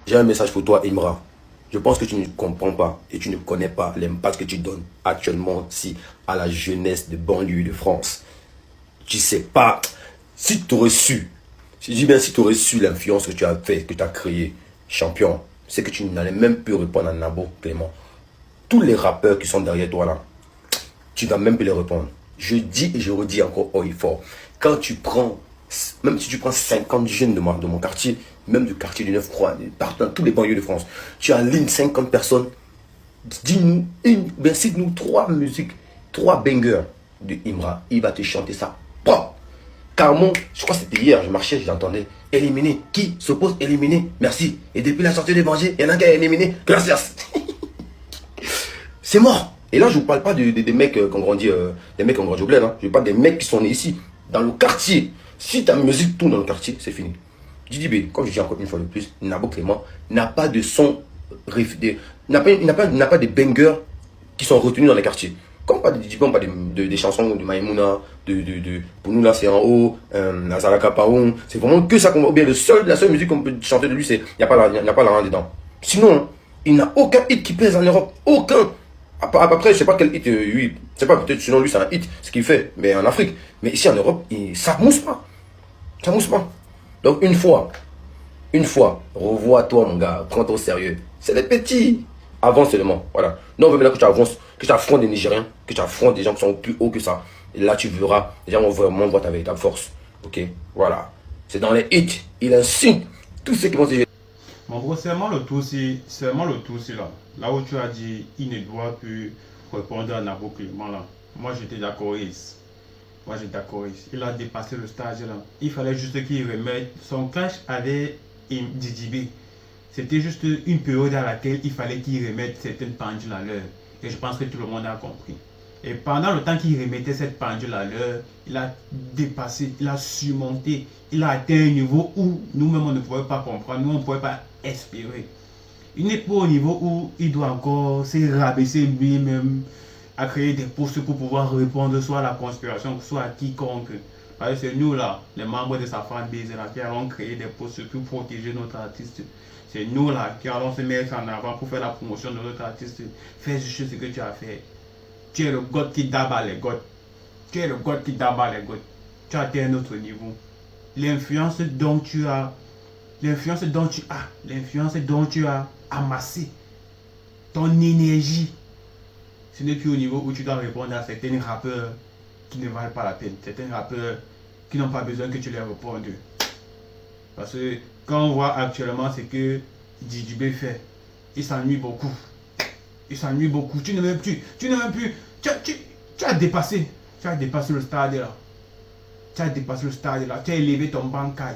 J'ai un message pour toi, Imra. Je pense que tu ne comprends pas et tu ne connais pas l'impact que tu donnes actuellement si à la jeunesse de banlieue de France. Tu sais pas, si tu aurais su, je dis bien si tu aurais su l'influence que tu as fait, que tu as créé, champion, c'est que tu n'allais même plus répondre à Nabo Clément. Tous les rappeurs qui sont derrière toi là, tu vas même plus les répondre. Je dis et je redis encore haut et fort. Quand tu prends, même si tu prends 50 jeunes de mon quartier, même du quartier du 9-3, partout dans tous les banlieues de France, tu alignes 50 personnes, dis-nous ben cite-nous 3 musiques, 3 bangers de Imra. Il va te chanter ça. Bon. Carmon, je crois que c'était hier, je marchais, j'entendais éliminé. Qui s'oppose éliminé? Merci. Et depuis la sortie de l'évangile, il y en a qui a éliminé. Gracias. C'est mort. Et là, je ne vous parle pas des mecs qui ont grandi, des mecs qui ont grandi au bled. Hein. Je parle des mecs qui sont nés ici, dans le quartier. Si ta musique tourne dans le quartier, c'est fini. Didi B, comme je dis encore une fois de plus, Nabo Clément n'a pas de son, n'a pas de bangers qui sont retenus dans les quartiers. Comme pas de Didi B, on parle des chansons de Maïmouna, pour nous là c'est en haut, Nazaraka Paoun. C'est vraiment que ça qu'on va, ou bien la seule musique qu'on peut chanter de lui, c'est, il n'y a pas la reine dedans. Sinon, il n'a aucun hit qui pèse en Europe. Aucun. Après, je sais pas quel hit, lui, c'est pas peut-être selon lui c'est un hit, ce qu'il fait, mais en Afrique. Mais ici en Europe, ça mousse pas. Ça mousse pas. Donc une fois, revois-toi mon gars, prends-toi au sérieux. C'est des petits. Avance seulement, voilà. Non, on veut maintenant que tu avances, que tu affrontes des Nigériens, que tu affrontes des gens qui sont plus hauts que ça. Et là, tu verras, les gens vont vraiment voir ta véritable force. Ok, voilà. C'est dans les hits, il insulte tous ceux qui vont se jeter. Mon gros, c'est vraiment le tout, c'est là. Là où tu as dit, il ne doit plus répondre à Nabo Clément là. Moi, j'étais d'accord. Moi, j'étais d'accord. Il a dépassé le stage là. Il fallait juste qu'il remette son clash avec Didi B. C'était juste une période à laquelle il fallait qu'il remette certaines pendules à l'heure. Et je pense que tout le monde a compris. Et pendant le temps qu'il remettait cette pendule à l'heure, il a dépassé, il a surmonté, il a atteint un niveau où nous-mêmes on ne pouvait pas comprendre, nous on ne pouvait pas espérer. Il n'est pas au niveau où il doit encore se rabaisser lui-même à créer des postes pour pouvoir répondre soit à la conspiration, soit à quiconque. Parce que c'est nous là, les membres de sa fanbase là, qui allons créer des postes pour protéger notre artiste. C'est nous là qui allons se mettre en avant pour faire la promotion de notre artiste. Fais juste ce que tu as fait. Tu es le God qui d'abat les gods. Tu es le God qui d'abat les gods. Tu as atteint un autre niveau. L'influence dont tu as, l'influence dont tu as amassé, ton énergie, ce n'est plus au niveau où tu dois répondre à certains rappeurs qui ne valent pas la peine. Certains rappeurs qui n'ont pas besoin que tu les répondes. Parce que quand on voit actuellement ce que Didi B fait, il s'ennuie beaucoup. Il s'ennuie beaucoup. Tu n'as même plus. Tu as dépassé. Tu as dépassé le stade là. Tu as dépassé le stade là. Tu as élevé ton bancaille.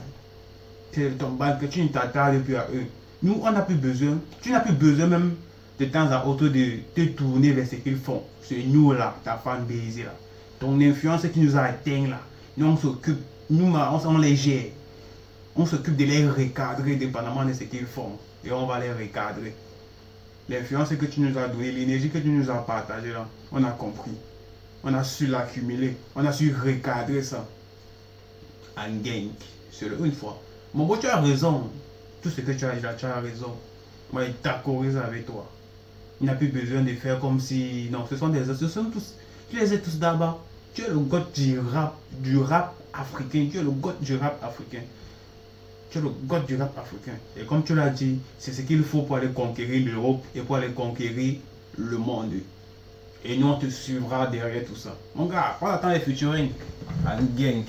Tu as élevé ton bancaille. Tu ne t'attardes plus à eux. Nous, on n'a plus besoin. Tu n'as plus besoin même de temps à autre de te tourner vers ce qu'ils font. C'est nous là, ta fanbase là. Ton influence qui nous a atteint là. Nous, on s'occupe. Nous, on les gère. On s'occupe de les recadrer dépendamment de ce qu'ils font. Et on va les recadrer. L'influence que tu nous as donnée, l'énergie que tu nous as partagée là, on a compris. On a su l'accumuler. On a su recadrer ça. En gang. C'est une fois. Mon beau, tu as raison. Tout ce que tu as dit là, tu as raison. Moi, je suis d'accord avec toi. Il n'a plus besoin de faire comme si. Non, ce sont tous. Tu les es tous d'abord. Tu es le god du rap africain. Tu es le god du rap africain. Tu es le god du rap africain. Et comme tu l'as dit, c'est ce qu'il faut pour aller conquérir l'Europe et pour aller conquérir le monde. Et nous, on te suivra derrière tout ça. Mon gars, on attend les featuring. En gang.